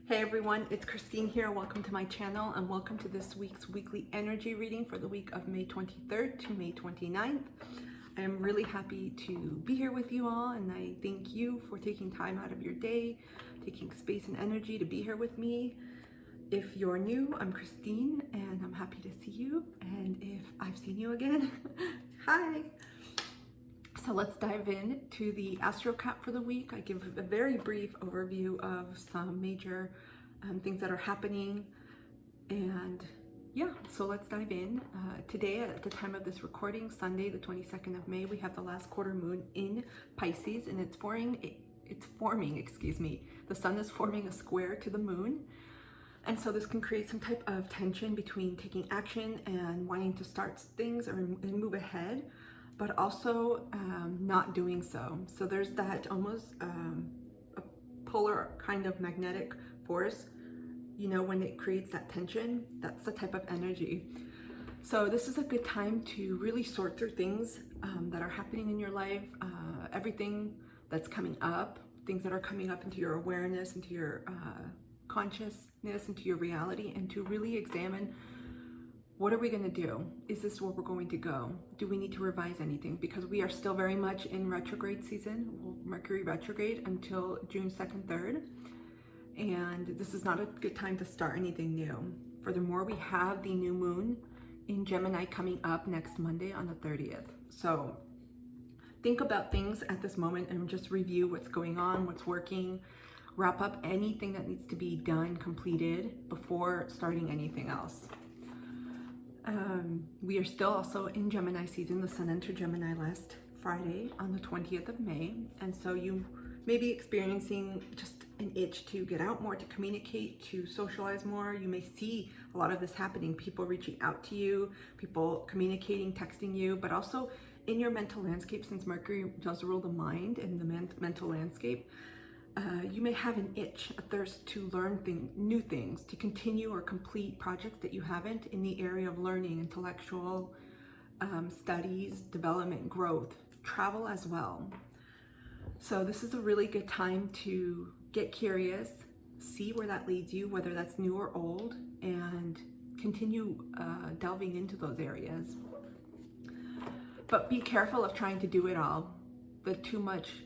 Hey everyone, it's Christine here. Welcome to my channel and welcome to this week's weekly energy reading for the week of May 23rd to May 29th. I am really happy to be here with you all, and I thank you for taking time out of your day, taking space and energy to be here with me. If you're new, I'm Christine and I'm happy to see you. And if I've seen you again, hi. So let's dive in to the Astrocap for the week. I give a very brief overview of some major things that are happening. And yeah, so let's dive in. Today, at the time of this recording, Sunday, the 22nd of May, we have the last quarter moon in Pisces, and it's forming, excuse me. The sun is forming a square to the moon. And so this can create some type of tension between taking action and wanting to start things or move ahead, but also not doing so. So there's that almost a polar kind of magnetic force, you know, when it creates that tension, that's the type of energy. So this is a good time to really sort through things that are happening in your life, everything that's coming up, things that are coming up into your awareness, into your consciousness, into your reality, and to really examine, what are we going to do? Is this where we're going to go? Do we need to revise anything? Because we are still very much in retrograde season, Mercury retrograde until June 2nd, 3rd. And this is not a good time to start anything new. Furthermore, we have the new moon in Gemini coming up next Monday on the 30th. So think about things at this moment and just review what's going on, what's working, wrap up anything that needs to be done, completed before starting anything else. We are still also in Gemini season. The sun entered Gemini last Friday on the 20th of May. And so you may be experiencing just an itch to get out more, to communicate, to socialize more. You may see a lot of this happening, people reaching out to you, people communicating, texting you, but also in your mental landscape, since Mercury does rule the mind and the mental landscape. You may have an itch, a thirst to learn new things, to continue or complete projects that you haven't in the area of learning, intellectual studies, development, growth, travel as well. So this is a really good time to get curious, see where that leads you, whether that's new or old, and continue delving into those areas. But be careful of trying to do it all.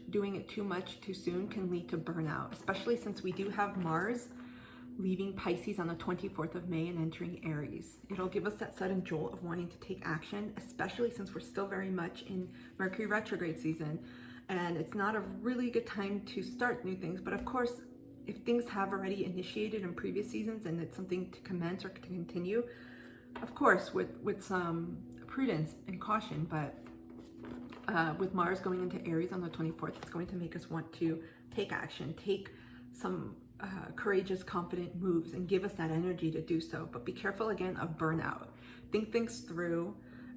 Doing it too much too soon can lead to burnout, especially since we do have Mars leaving Pisces on the 24th of May and entering Aries. It'll give us that sudden jolt of wanting to take action, especially since we're still very much in Mercury retrograde season. And it's not a really good time to start new things. But of course, if things have already initiated in previous seasons and it's something to commence or to continue, of course, with some prudence and caution. But with Mars going into Aries on the 24th, it's going to make us want to take action, take some courageous, confident moves, and give us that energy to do so. But be careful again of burnout. Think things through.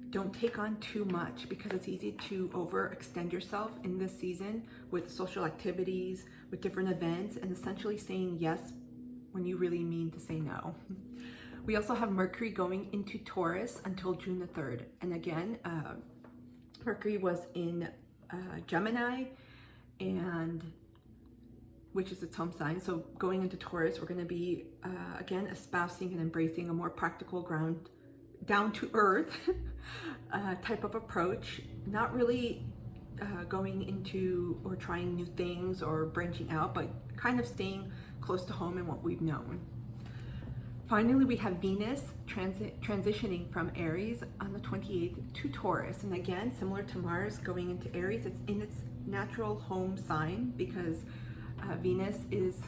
Don't take on too much, because it's easy to overextend yourself in this season with social activities, with different events, and essentially saying yes when you really mean to say no. We also have Mercury going into Taurus until June the 3rd. And again, Mercury was in Gemini, and which is its home sign. So going into Taurus, we're going to be again espousing and embracing a more practical, ground down to earth type of approach. Not really going into or trying new things or branching out, but kind of staying close to home and what we've known. Finally, we have Venus transitioning from Aries on the 28th to Taurus. And again, similar to Mars going into Aries, it's in its natural home sign, because Venus is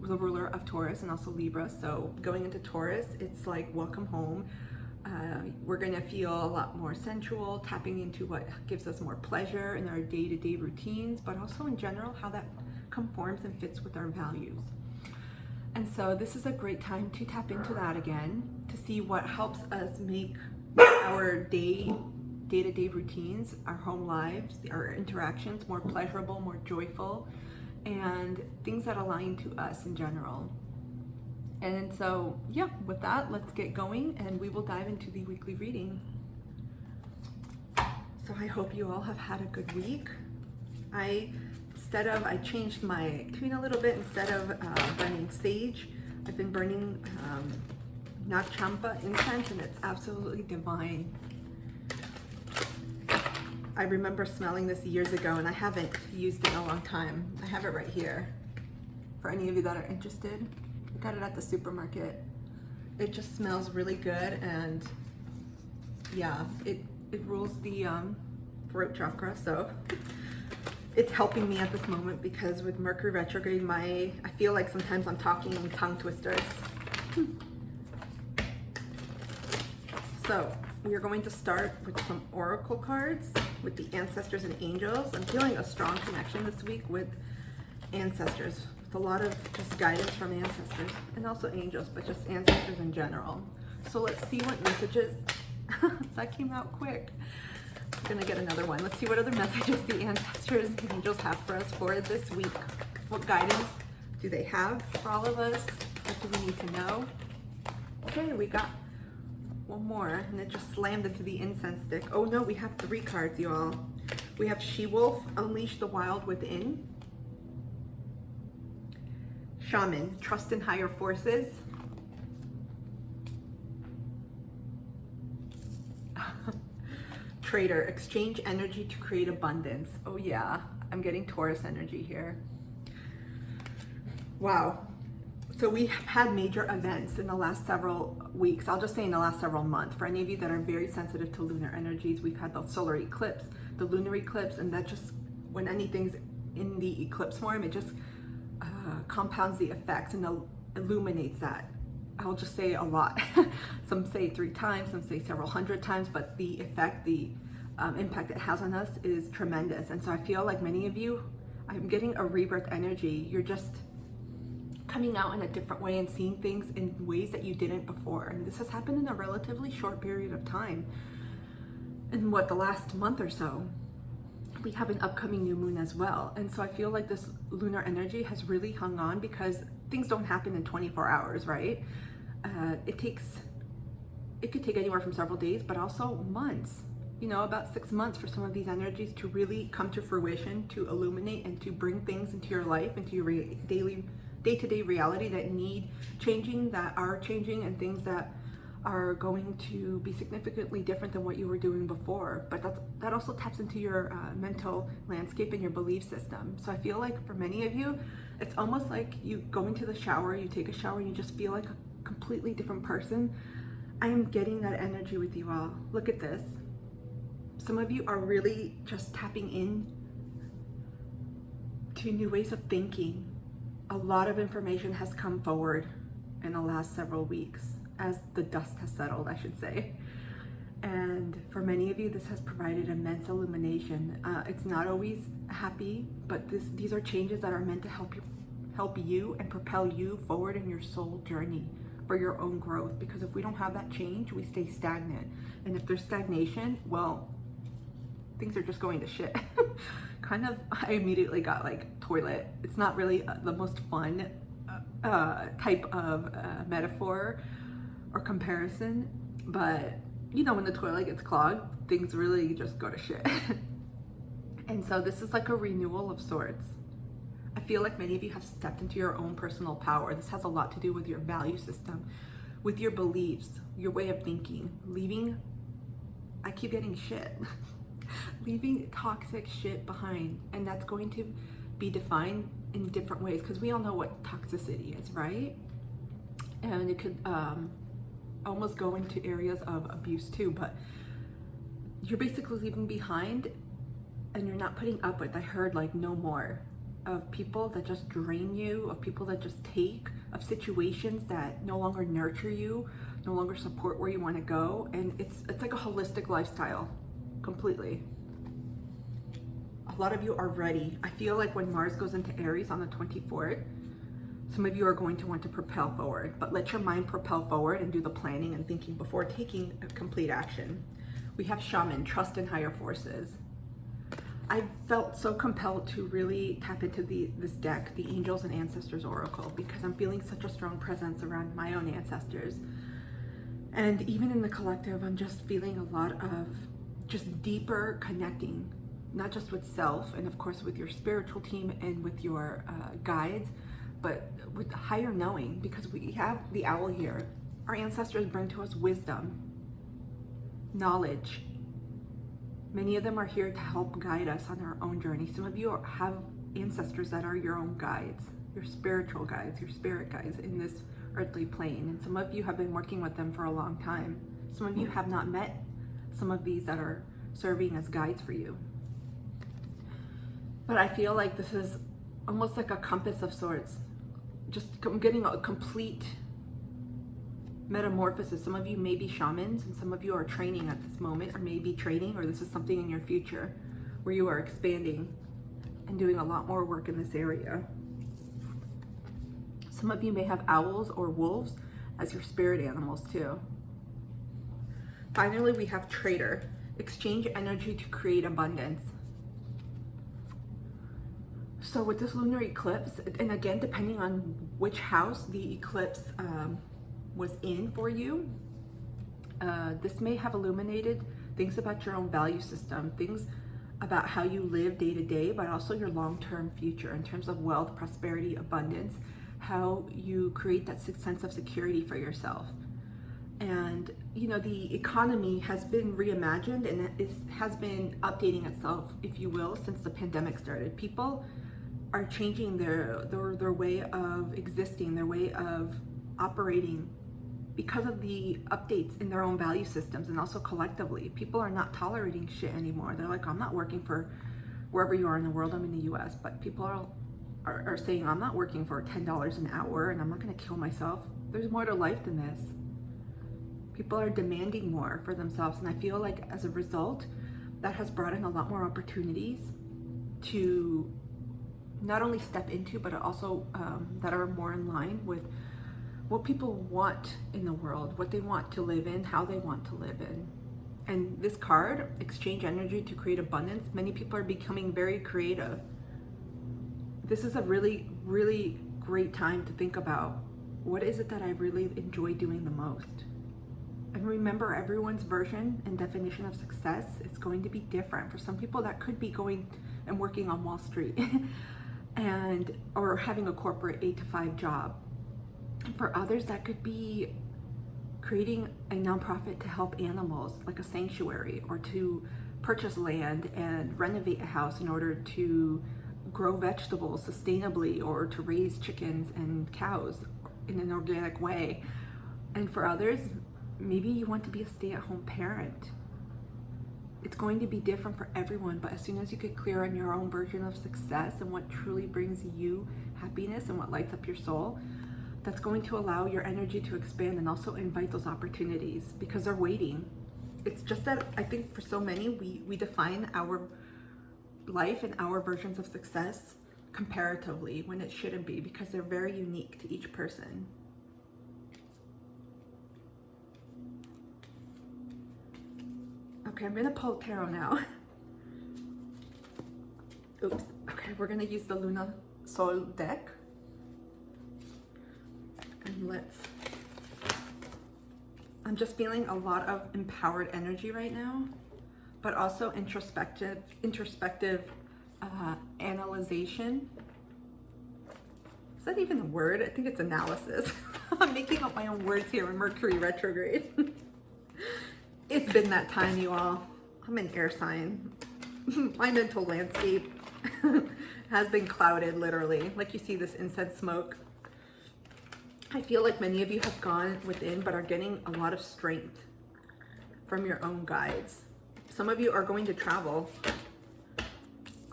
the ruler of Taurus and also Libra. So going into Taurus, it's like welcome home. We're going to feel a lot more sensual, tapping into what gives us more pleasure in our day-to-day routines, but also in general how that conforms and fits with our values. And so this is a great time to tap into that again, to see what helps us make our day-to-day routines, our home lives, our interactions more pleasurable, more joyful, and things that align to us in general. And so, yeah, with that, let's get going and we will dive into the weekly reading. So I hope you all have had a good week. I I changed my tune a little bit. Instead of burning sage, I've been burning Nakchampa incense, and it's absolutely divine. I remember smelling this years ago, and I haven't used it in a long time. I have it right here. For any of you that are interested, I got it at the supermarket. It just smells really good, and yeah, it rules the throat chakra, so it's helping me at this moment, because with Mercury retrograde, I feel like sometimes I'm talking in tongue twisters. So we are going to start with some oracle cards with the ancestors and angels. I'm feeling a strong connection this week with ancestors, with a lot of just guidance from ancestors, and also angels, but just ancestors in general. So let's see what messages, that came out quick. I'm gonna get another one. Let's see what other messages the ancestors and angels have for us for this week. What guidance do they have for all of us? What do we need to know? Okay, we got one more, and it just slammed into the incense stick. Oh no, we have 3 cards, you all. We have She-Wolf, Unleash the Wild Within. Shaman, Trust in Higher Forces. Trader, Exchange Energy to Create Abundance. Oh yeah, I'm getting Taurus energy here. Wow. So we have had major events in the last several weeks. I'll just say in the last several months. For any of you that are very sensitive to lunar energies, we've had the solar eclipse, the lunar eclipse, and that just, when anything's in the eclipse form, it just compounds the effects and illuminates that. I'll just say a lot. Some say 3 times, some say several hundred times, but the effect, the impact it has on us is tremendous. And so I feel like many of you, I'm getting a rebirth energy. You're just coming out in a different way and seeing things in ways that you didn't before. And this has happened in a relatively short period of time. In what, the last month or so. We have an upcoming new moon as well. And so I feel like this lunar energy has really hung on, because things don't happen in 24 hours, right? It could take anywhere from several days, but also months, you know, about 6 months for some of these energies to really come to fruition, to illuminate and to bring things into your life, into your day-to-day reality that need changing, that are changing, and things that are going to be significantly different than what you were doing before. But that also taps into your mental landscape and your belief system. So I feel like for many of you, it's almost like you go into the shower, you take a shower, and you just feel like a completely different person. I am getting that energy with you all. Look at this. Some of you are really just tapping in to new ways of thinking. A lot of information has come forward in the last several weeks, as the dust has settled, I should say. And for many of you, this has provided immense illumination. It's not always happy, but these are changes that are meant to help you and propel you forward in your soul journey for your own growth. Because if we don't have that change, we stay stagnant. And if there's stagnation, well, things are just going to shit. Kind of, I immediately got like toilet. It's not really the most fun type of metaphor or comparison, but you know, when the toilet gets clogged, things really just go to shit. And so this is like a renewal of sorts. I feel like many of you have stepped into your own personal power. This has a lot to do with your value system, with your beliefs, your way of thinking, leaving, I keep getting shit, leaving toxic shit behind. And that's going to be defined in different ways, because we all know what toxicity is, right? And it could almost go into areas of abuse too, but you're basically leaving behind, and you're not putting up with, I heard like no more of people that just drain you, of people that just take, of situations that no longer nurture you, no longer support where you want to go. And it's like a holistic lifestyle completely. A lot of you are ready. I feel like when Mars goes into Aries on the 24th, some of you are going to want to propel forward, but let your mind propel forward and do the planning and thinking before taking a complete action. We have Shaman, Trust in Higher Forces. I felt so compelled to really tap into this deck, the Angels and Ancestors Oracle, because I'm feeling such a strong presence around my own ancestors. And even in the collective, I'm just feeling a lot of just deeper connecting not just with self and of course with your spiritual team and with your guides, but with higher knowing, because we have the owl here. Our ancestors bring to us wisdom, knowledge. Many of them are here to help guide us on our own journey. Some of you have ancestors that are your own guides, your spiritual guides, your spirit guides in this earthly plane. And some of you have been working with them for a long time. Some of you have not met some of these that are serving as guides for you. But I feel like this is almost like a compass of sorts. Just getting a complete metamorphosis. Some of you may be shamans, and some of you are training at this moment, or maybe training, or this is something in your future where you are expanding and doing a lot more work in this area. Some of you may have owls or wolves as your spirit animals too. Finally, we have trader. Exchange energy to create abundance. So with this lunar eclipse, and again, depending on which house the eclipse was in for you, this may have illuminated things about your own value system, things about how you live day to day, but also your long-term future in terms of wealth, prosperity, abundance, how you create that sense of security for yourself. And you know, the economy has been reimagined and has been updating itself, if you will, since the pandemic started. People are changing their way of existing, their way of operating, because of the updates in their own value systems, and also collectively. People are not tolerating shit anymore. They're like, I'm not working for wherever you are in the world. I'm in the US, but people are saying, I'm not working for $10 an hour and I'm not gonna kill myself. There's more to life than this. People are demanding more for themselves, and I feel like as a result, that has brought in a lot more opportunities to not only step into, but also that are more in line with what people want in the world, what they want to live in, how they want to live in. And this card, exchange energy to create abundance, many people are becoming very creative. This is a really, really great time to think about, what is it that I really enjoy doing the most? And remember, everyone's version and definition of success is going to be different. For some people, that could be going and working on Wall Street or having a corporate 8-to-5 job. And for others, that could be creating a nonprofit to help animals, like a sanctuary, or to purchase land and renovate a house in order to grow vegetables sustainably, or to raise chickens and cows in an organic way. And for others, maybe you want to be a stay-at-home parent. It's going to be different for everyone, but as soon as you get clear on your own version of success and what truly brings you happiness and what lights up your soul, that's going to allow your energy to expand and also invite those opportunities, because they're waiting. It's just that I think for so many, we define our life and our versions of success comparatively, when it shouldn't be, because they're very unique to each person. Okay, I'm gonna pull tarot now. Oops. Okay, we're gonna use the Luna Sol deck. And I'm just feeling a lot of empowered energy right now, but also introspective analyzation. Is that even a word? I think it's analysis. I'm making up my own words here in Mercury retrograde. It's been that time, you all. I'm an air sign. My mental landscape has been clouded, literally. Like you see this incense smoke. I feel like many of you have gone within, but are getting a lot of strength from your own guides. Some of you are going to travel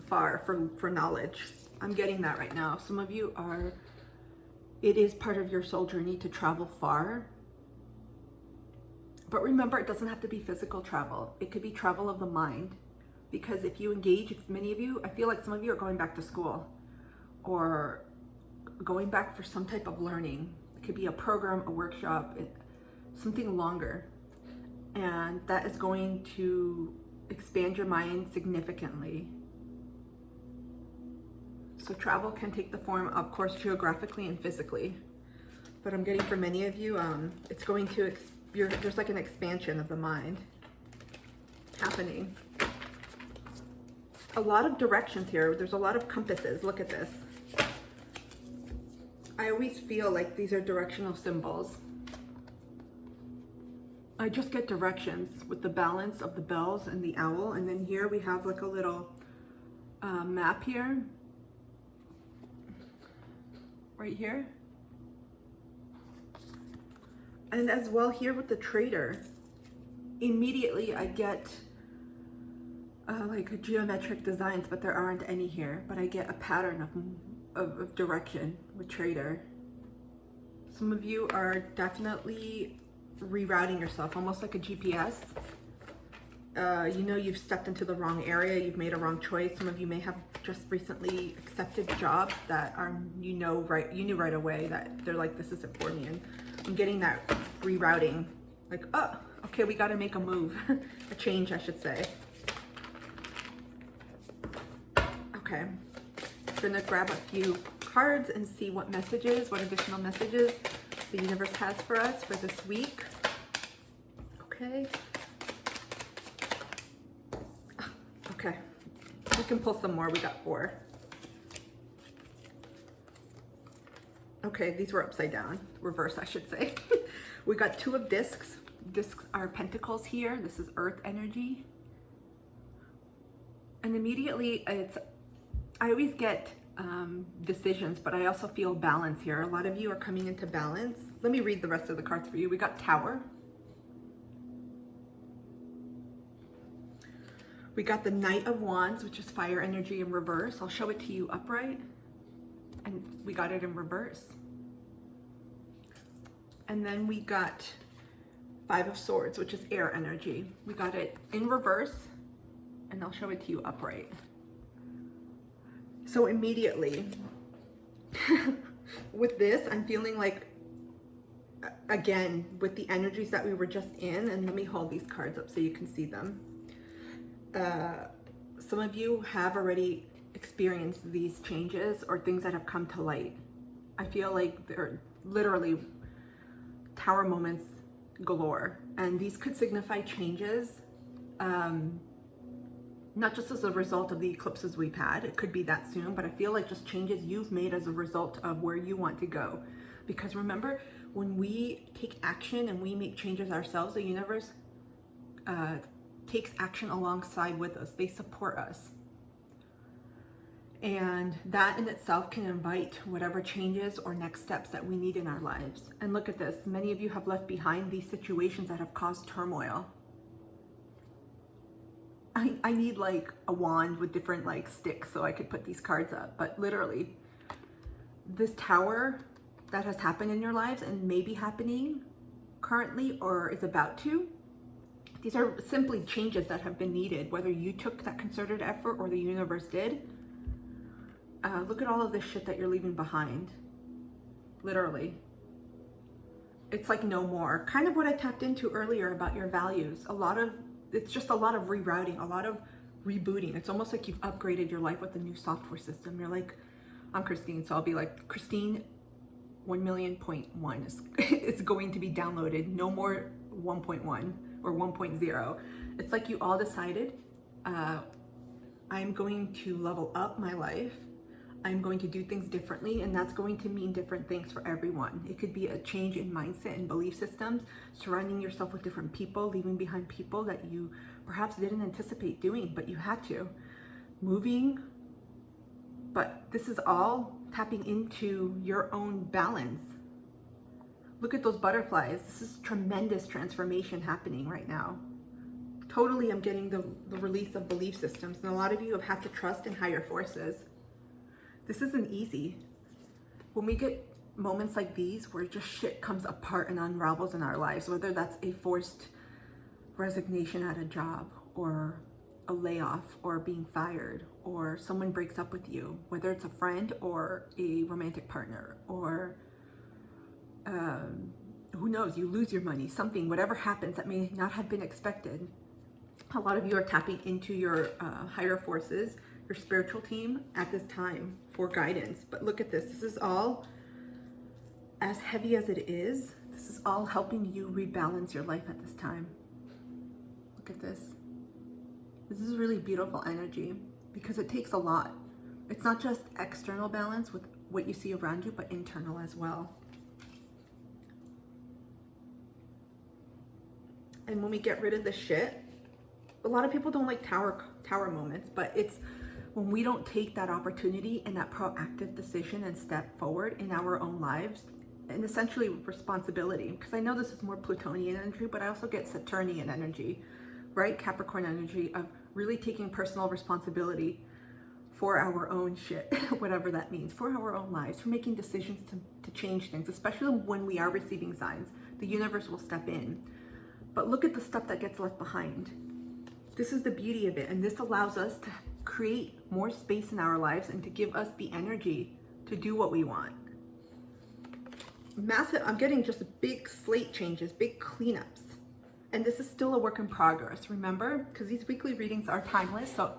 far for knowledge. I'm getting that right now. Some of you are, it is part of your soul journey to travel far. But remember, it doesn't have to be physical travel. It could be travel of the mind. Because if you engage, if many of you, I feel like some of you are going back to school or going back for some type of learning. It could be a program, a workshop, something longer. And that is going to expand your mind significantly. So travel can take the form, of course, geographically and physically. But I'm getting for many of you, it's going to, there's like an expansion of the mind happening. a lot of directions here. There's a lot of compasses. Look at this. I always feel like these are directional symbols. I just get directions with the balance of the bells and the owl. And then here we have like a little map here. Right here. And as well here with the trader. Immediately I get like geometric designs, but there aren't any here. But I get a pattern of direction with trader. Some of you are definitely rerouting yourself, almost like a GPS. You know you've stepped into the wrong area, you've made a wrong choice. Some of you may have just recently accepted jobs that are, you knew right away that they're like, this isn't for me. And I'm getting that rerouting, like, oh, okay, we got to make a move, a change, I should say. Okay, I'm gonna grab a few cards and see what messages, what additional messages the universe has for us for this week. Okay. Okay, we can pull some more. We got 4. Okay, these were upside down, reverse, I should say. We got 2 of discs. Discs are pentacles here. This is earth energy. And immediately I always get decisions, but I also feel balance here. A lot of you are coming into balance. Let me read the rest of the cards for you. We got Tower. We got the Knight of Wands, which is fire energy in reverse. I'll show it to you upright. And we got it in reverse. And then we got 5 of Swords, which is air energy. We got it in reverse, and I'll show it to you upright. So immediately, with this, I'm feeling like, again, with the energies that we were just in, and let me hold these cards up so you can see them. Some of you have already experienced these changes or things that have come to light. I feel like they're literally tower moments galore, and these could signify changes, not just as a result of the eclipses we've had. It could be that soon, but I feel like just changes you've made as a result of where you want to go. Because remember, when we take action and we make changes ourselves, the universe takes action alongside with us. They support us. And that in itself can invite whatever changes or next steps that we need in our lives. And look at this. Many of you have left behind these situations that have caused turmoil. I need like a wand with different like sticks so I could put these cards up. But literally, this tower that has happened in your lives and may be happening currently or is about to, these are simply changes that have been needed, whether you took that concerted effort or the universe did. Look at all of this shit that you're leaving behind. Literally. It's like no more. Kind of what I tapped into earlier about your values. It's just a lot of rerouting, a lot of rebooting. It's almost like you've upgraded your life with a new software system. You're like, I'm Christine, so I'll be like, Christine 1,000,000.1 is going to be downloaded. No more 1.1 or 1.0. It's like you all decided, I'm going to level up my life. I'm going to do things differently, and that's going to mean different things for everyone. It could be a change in mindset and belief systems, surrounding yourself with different people, leaving behind people that you perhaps didn't anticipate doing, but you had to. Moving, but this is all tapping into your own balance. Look at those butterflies. This is tremendous transformation happening right now. Totally, I'm getting the release of belief systems, and a lot of you have had to trust in higher forces. This isn't easy. When we get moments like these where just shit comes apart and unravels in our lives, whether that's a forced resignation at a job or a layoff or being fired or someone breaks up with you, whether it's a friend or a romantic partner or who knows, you lose your money, something, whatever happens that may not have been expected. A lot of you are tapping into your higher forces, your spiritual team at this time for guidance. But look at this. This is all, as heavy as it is, this is all helping you rebalance your life at this time. Look at this. This is really beautiful energy because it takes a lot. It's not just external balance with what you see around you, but internal as well. And when we get rid of the shit, a lot of people don't like tower moments, but it's when we don't take that opportunity and that proactive decision and step forward in our own lives, and essentially responsibility. Because I know this is more Plutonian energy, but I also get Saturnian energy, right? Capricorn energy of really taking personal responsibility for our own shit, whatever that means, for our own lives, for making decisions to change things, especially when we are receiving signs. The universe will step in. But look at the stuff that gets left behind. This is the beauty of it, and this allows us to create more space in our lives and to give us the energy to do what we want. Massive, I'm getting just big slate changes, big cleanups. And this is still a work in progress, remember? Because these weekly readings are timeless, so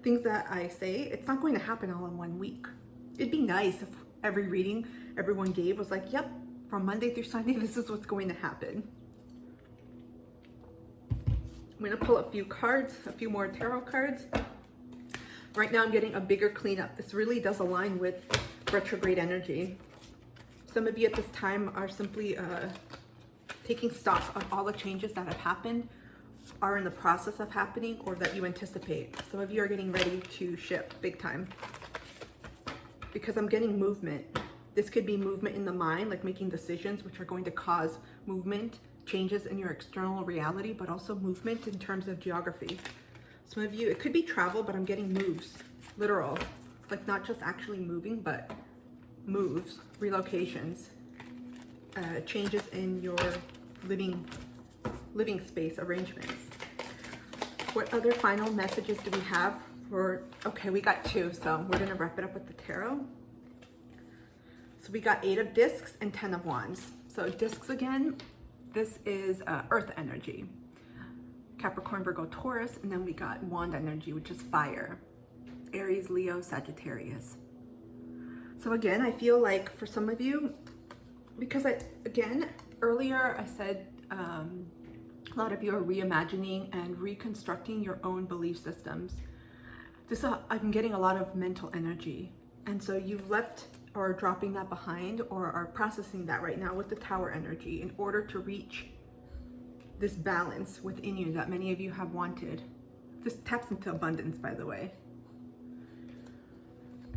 things that I say, it's not going to happen all in 1 week. It'd be nice if every reading everyone gave was like, yep, from Monday through Sunday, this is what's going to happen. I'm going to pull a few cards, a few more tarot cards. Right now I'm getting a bigger cleanup. This really does align with retrograde energy. Some of you at this time are simply taking stock of all the changes that have happened, are in the process of happening, or that you anticipate. Some of you are getting ready to shift big time. Because I'm getting movement. This could be movement in the mind, like making decisions which are going to cause movement, changes in your external reality, but also movement in terms of geography. Some of you, it could be travel, but I'm getting moves, literal, like not just actually moving, but moves, relocations, changes in your living space arrangements. What other final messages do we have for, okay, we got 2, so we're gonna wrap it up with the tarot. So we got 8 of discs and 10 of wands. So discs again, this is earth energy. Capricorn, Virgo, Taurus, and then we got wand energy, which is fire. Aries, Leo, Sagittarius. So again, I feel like for some of you, because earlier I said a lot of you are reimagining and reconstructing your own belief systems. I'm getting a lot of mental energy. And so you've left or dropping that behind or are processing that right now with the tower energy in order to reach this balance within you that many of you have wanted. This taps into abundance, by the way.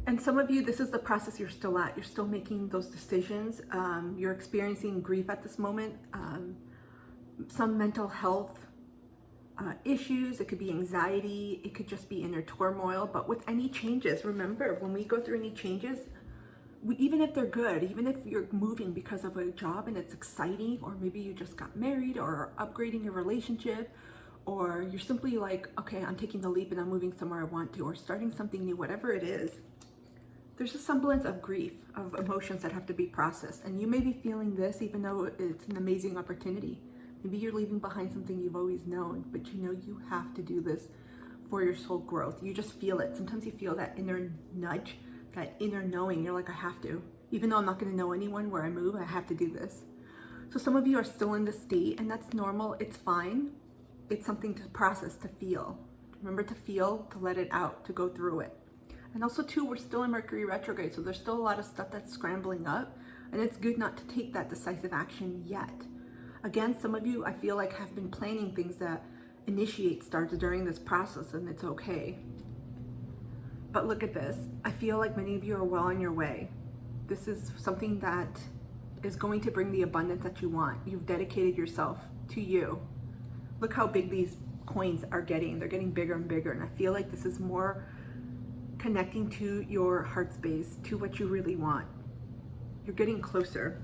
And some of you, this is the process you're still at. You're still making those decisions. You're experiencing grief at this moment. Some mental health issues. It could be anxiety. It could just be inner turmoil. But with any changes, remember, when we go through any changes, even if they're good, even if you're moving because of a job and it's exciting, or maybe you just got married or are upgrading your relationship, or you're simply like, okay, I'm taking the leap and I'm moving somewhere I want to, or starting something new, whatever it is, there's a semblance of grief, of emotions that have to be processed. And you may be feeling this even though it's an amazing opportunity. Maybe you're leaving behind something you've always known, but you know you have to do this for your soul growth. You just feel it. Sometimes you feel that inner nudge, that inner knowing. You're like, I have to. Even though I'm not going to know anyone where I move, I have to do this. So some of you are still in this state, and that's normal. It's fine. It's something to process, to feel. Remember to feel, to let it out, to go through it. And also too, we're still in Mercury retrograde, so there's still a lot of stuff that's scrambling up, and it's good not to take that decisive action yet. Again, some of you, I feel like, have been planning things that initiate starts during this process, and it's okay. But look at this. I feel like many of you are well on your way. This is something that is going to bring the abundance that you want. You've dedicated yourself to you. Look how big these coins are getting. They're getting bigger and bigger. And I feel like this is more connecting to your heart space, to what you really want. You're getting closer.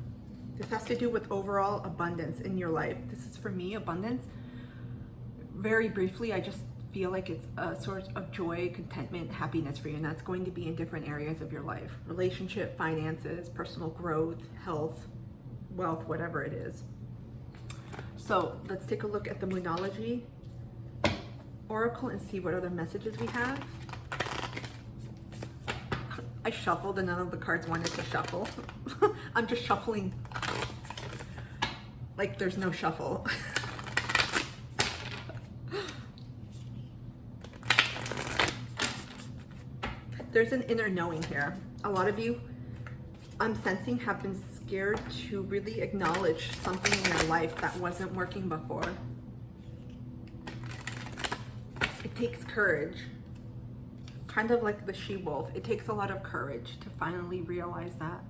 This has to do with overall abundance in your life. This is for me, abundance. Very briefly, I just feel like it's a source of joy, contentment, happiness for you, and that's going to be in different areas of your life. Relationship, finances, personal growth, health, wealth, whatever it is. So let's take a look at the Moonology Oracle and see what other messages we have. I shuffled and none of the cards wanted to shuffle. I'm just shuffling like there's no shuffle. There's an inner knowing here. A lot of you, I'm sensing, have been scared to really acknowledge something in your life that wasn't working before. It takes courage. Kind of like the she-wolf. It takes a lot of courage to finally realize that.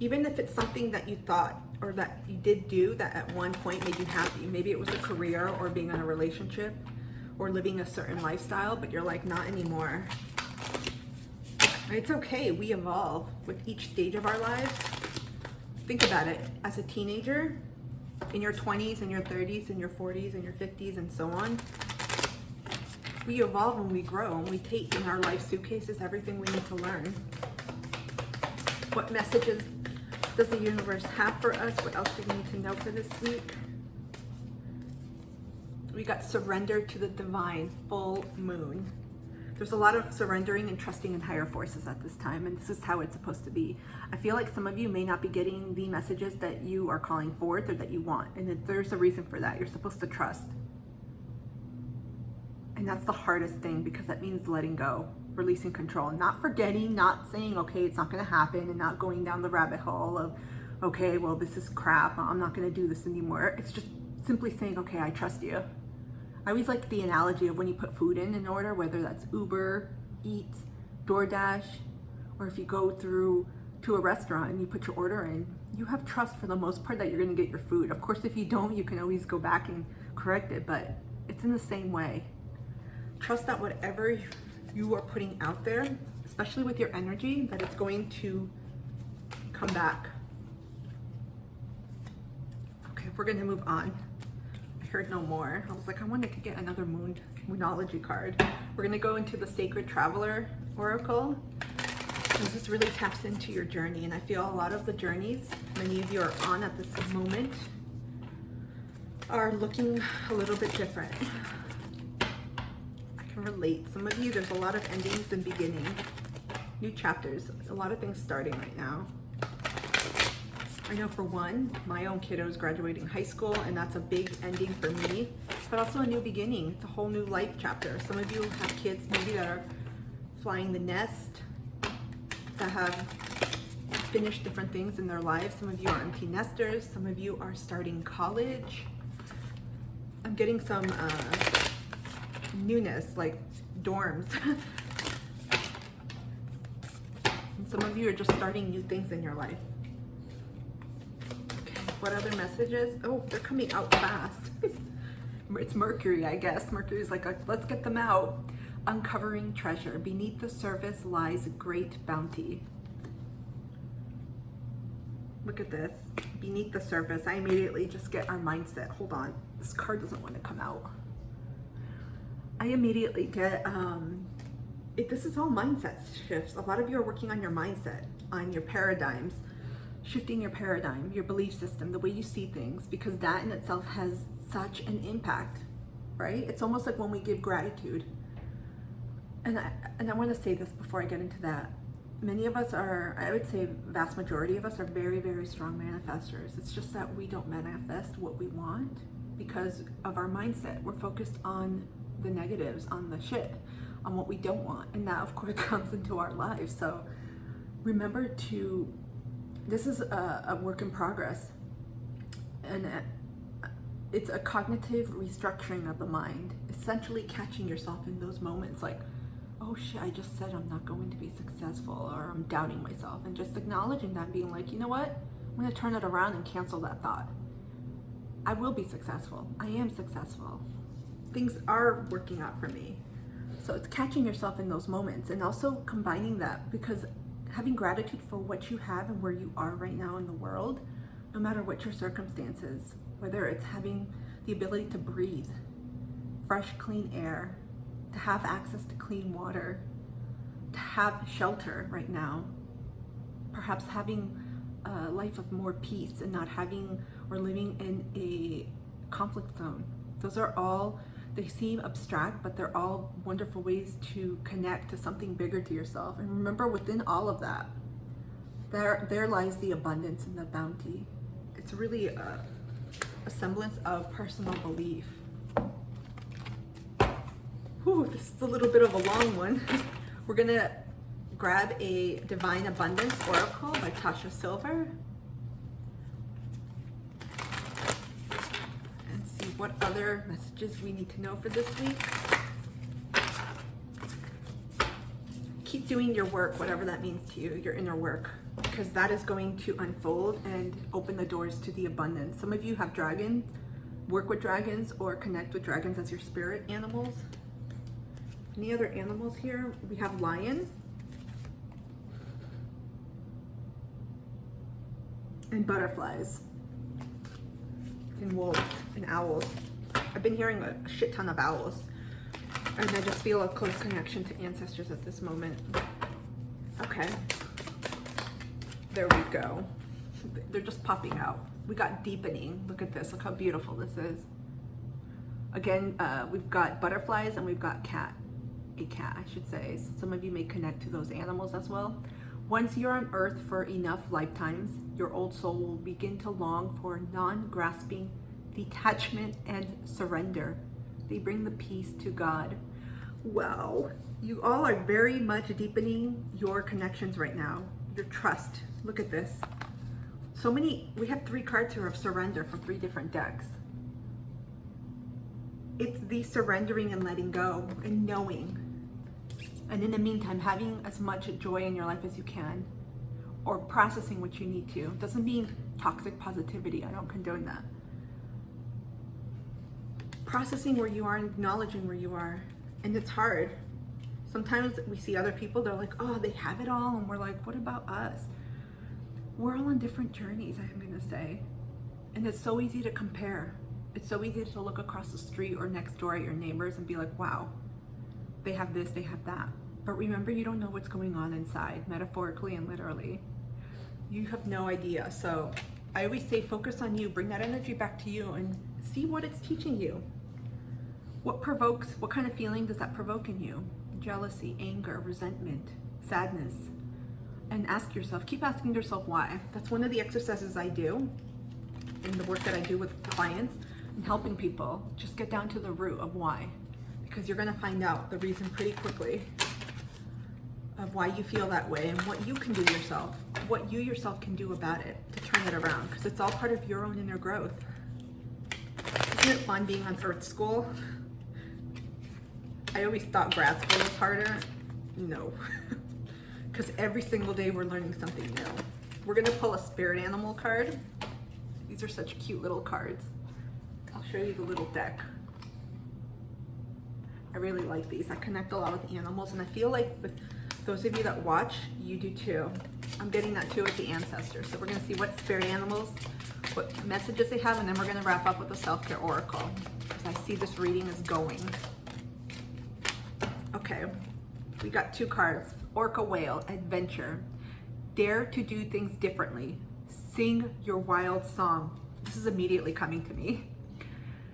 Even if it's something that you thought or that you did do that at one point made you happy. Maybe it was a career or being in a relationship or living a certain lifestyle, but you're like, not anymore. It's okay, we evolve with each stage of our lives. Think about it, as a teenager, in your 20s, in your 30s, in your 40s, in your 50s, and so on, we evolve and we grow and we take in our life suitcases everything we need to learn. What messages does the universe have for us? What else do we need to know for this week? We got surrender to the divine, full moon. There's a lot of surrendering and trusting in higher forces at this time, and this is how it's supposed to be. I feel like some of you may not be getting the messages that you are calling forth or that you want, and there's a reason for that. You're supposed to trust. And that's the hardest thing, because that means letting go, releasing control, not forgetting, not saying, okay, it's not going to happen, and not going down the rabbit hole of, okay, well, this is crap, I'm not going to do this anymore. It's just simply saying, okay, I trust you. I always like the analogy of when you put food in order, whether that's Uber, Eats, DoorDash, or if you go through to a restaurant and you put your order in, you have trust for the most part that you're going to get your food. Of course, if you don't, you can always go back and correct it, but it's in the same way. Trust that whatever you are putting out there, especially with your energy, that it's going to come back. Okay, we're going to move on. I heard no more. I was like, I wanted to get another moonology card. We're going to go into the Sacred Traveler Oracle. And this really taps into your journey, and I feel a lot of the journeys many of you are on at this moment are looking a little bit different. Relate. Some of you, there's a lot of endings and beginnings, new chapters, a lot of things starting right now. I know for one, my own kiddo is graduating high school, and that's a big ending for me, but also a new beginning. It's a whole new life chapter. Some of you have kids maybe that are flying the nest, that have finished different things in their lives. Some of you are empty nesters. Some of you are starting college. I'm getting some newness, like dorms. And some of you are just starting new things in your life. Okay, what other messages? Oh, they're coming out fast. It's Mercury, I guess. Mercury's like, let's get them out. Uncovering treasure. Beneath the surface lies great bounty. Look at this. Beneath the surface. I immediately just get our mindset. Hold on. This card doesn't want to come out. I immediately get, this is all mindset shifts. A lot of you are working on your mindset, on your paradigms, shifting your paradigm, your belief system, the way you see things, because that in itself has such an impact, right? It's almost like when we give gratitude. And I want to say this before I get into that. Many of us are, I would say vast majority of us are very, very strong manifestors. It's just that we don't manifest what we want because of our mindset. We're focused on the negatives, on the shit, on what we don't want, and that of course comes into our lives. So remember to, this is a work in progress, and it's a cognitive restructuring of the mind, essentially catching yourself in those moments like, oh shit, I just said I'm not going to be successful, or I'm doubting myself, and just acknowledging that, being like, you know what, I'm going to turn it around and cancel that thought. I will be successful. I am successful. Things are working out for me. So it's catching yourself in those moments, and also combining that, because having gratitude for what you have and where you are right now in the world, no matter what your circumstances, whether it's having the ability to breathe fresh, clean air, to have access to clean water, to have shelter right now, perhaps having a life of more peace and not having or living in a conflict zone. Those are all, they seem abstract, but they're all wonderful ways to connect to something bigger to yourself. And remember, within all of that, there lies the abundance and the bounty. It's really a semblance of personal belief. Ooh, this is a little bit of a long one. We're gonna grab a Divine Abundance Oracle by Tasha Silver and see what other messages we need to know for this week. Keep doing your work, whatever that means to you, your inner work, because that is going to unfold and open the doors to the abundance. Some of you have dragons, work with dragons, or connect with dragons as your spirit animals. Any other animals here? We have lion and butterflies and wolves and owls. I've been hearing a shit ton of owls. And I just feel a close connection to ancestors at this moment. Okay. There we go. They're just popping out. We got deepening. Look at this. Look how beautiful this is. Again, we've got butterflies and we've got a cat, I should say. So some of you may connect to those animals as well. Once you're on earth for enough lifetimes, your old soul will begin to long for non-grasping detachment and surrender. They bring the peace to God. Wow, you all are very much deepening your connections right now. Your trust. Look at this. So many, we have 3 cards here of surrender from 3 different decks. It's the surrendering and letting go and knowing. And in the meantime, having as much joy in your life as you can, or processing what you need to. Doesn't mean toxic positivity. I don't condone that. Processing where you are and acknowledging where you are. And it's hard. Sometimes we see other people, they're like, oh, they have it all. And we're like, what about us? We're all on different journeys, I'm gonna say. And it's so easy to compare. It's so easy to look across the street or next door at your neighbors and be like, wow, they have this, they have that. But remember, you don't know what's going on inside, metaphorically and literally. You have no idea. So I always say, focus on you, bring that energy back to you and see what it's teaching you. What kind of feeling does that provoke in you? Jealousy, anger, resentment, sadness. And ask yourself, keep asking yourself why. That's one of the exercises I do in the work that I do with clients and helping people. Just get down to the root of why. Because you're gonna find out the reason pretty quickly of why you feel that way and what you can do yourself, what you yourself can do about it to turn it around, because it's all part of your own inner growth. Isn't it fun being on Earth School? I always thought grad school was harder. No. Because every single day we're learning something new. We're gonna pull a spirit animal card. These are such cute little cards. I'll show you the little deck. I really like these. I connect a lot with animals, and I feel like with those of you that watch, you do too. I'm getting that too with the ancestors. So we're gonna see what spirit animals, what messages they have, and then we're gonna wrap up with the self-care oracle. Because I see this reading is going. Okay, we got 2 cards. Orca Whale, Adventure. Dare to do things differently. Sing your wild song. This is immediately coming to me.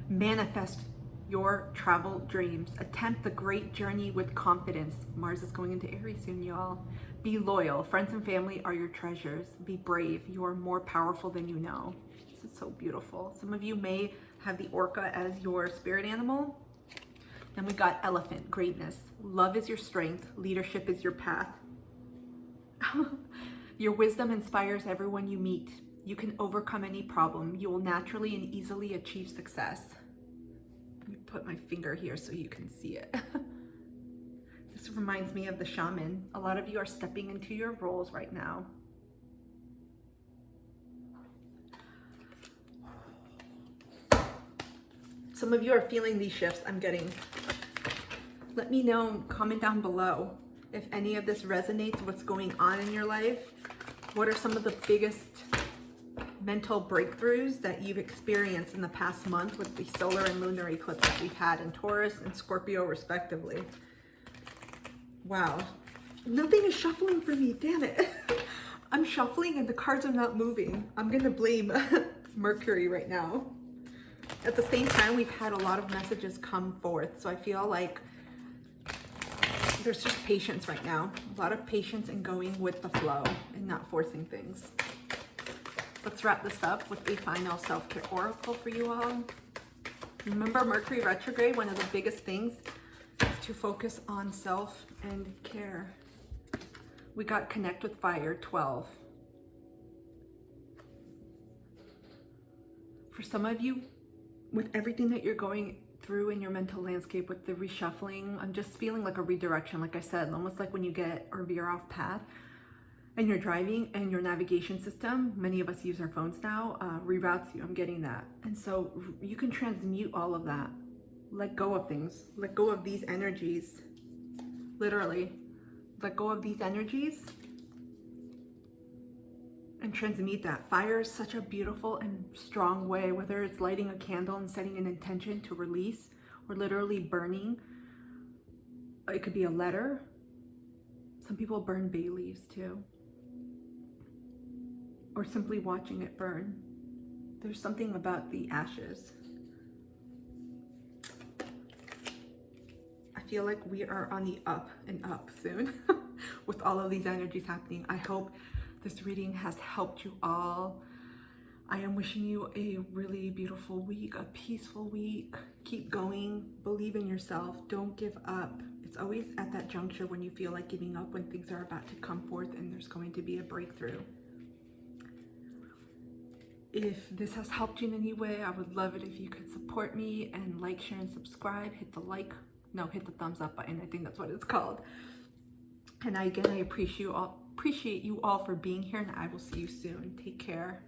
Manifest your travel dreams. Attempt the great journey with confidence. Mars is going into Aries soon, y'all. Be loyal. Friends and family are your treasures. Be brave. You are more powerful than you know. This is so beautiful. Some of you may have the orca as your spirit animal. Then we got elephant, greatness. Love is your strength. Leadership is your path. Your wisdom inspires everyone you meet. You can overcome any problem. You will naturally and easily achieve success. Let me put my finger here so you can see it. This reminds me of the shaman. A lot of you are stepping into your roles right now. Some of you are feeling these shifts I'm getting. Let me know, comment down below if any of this resonates, what's going on in your life. What are some of the biggest mental breakthroughs that you've experienced in the past month with the solar and lunar eclipse that we've had in Taurus and Scorpio respectively? Wow, nothing is shuffling for me, damn it. I'm shuffling and the cards are not moving. I'm gonna blame Mercury right now. At the same time, we've had a lot of messages come forth, so I feel like there's just patience right now. A lot of patience in going with the flow and not forcing things. Let's wrap this up with a final self-care oracle for you all. Remember Mercury retrograde, one of the biggest things to focus on self and care. We got connect with fire, 12. For some of you, with everything that you're going through in your mental landscape with the reshuffling, I'm just feeling like a redirection, like I said, almost like when you get or veer off path and you're driving and your navigation system, many of us use our phones now, reroutes you. I'm getting that. And so you can transmute all of that. Let go of things. Let go of these energies. Literally. Let go of these energies and transmute that. Fire is such a beautiful and strong way, whether it's lighting a candle and setting an intention to release, or literally burning. It could be a letter. Some people burn bay leaves too. Or simply watching it burn. There's something about the ashes. I feel like we are on the up and up soon with all of these energies happening. I hope this reading has helped you all. I am wishing you a really beautiful week, a peaceful week. Keep going, believe in yourself, don't give up. It's always at that juncture when you feel like giving up, when things are about to come forth and there's going to be a breakthrough. If this has helped you in any way, I would love it if you could support me and like, share, and subscribe. Hit the thumbs up button. I think that's what it's called. And I appreciate you all for being here, and I will see you soon. Take care.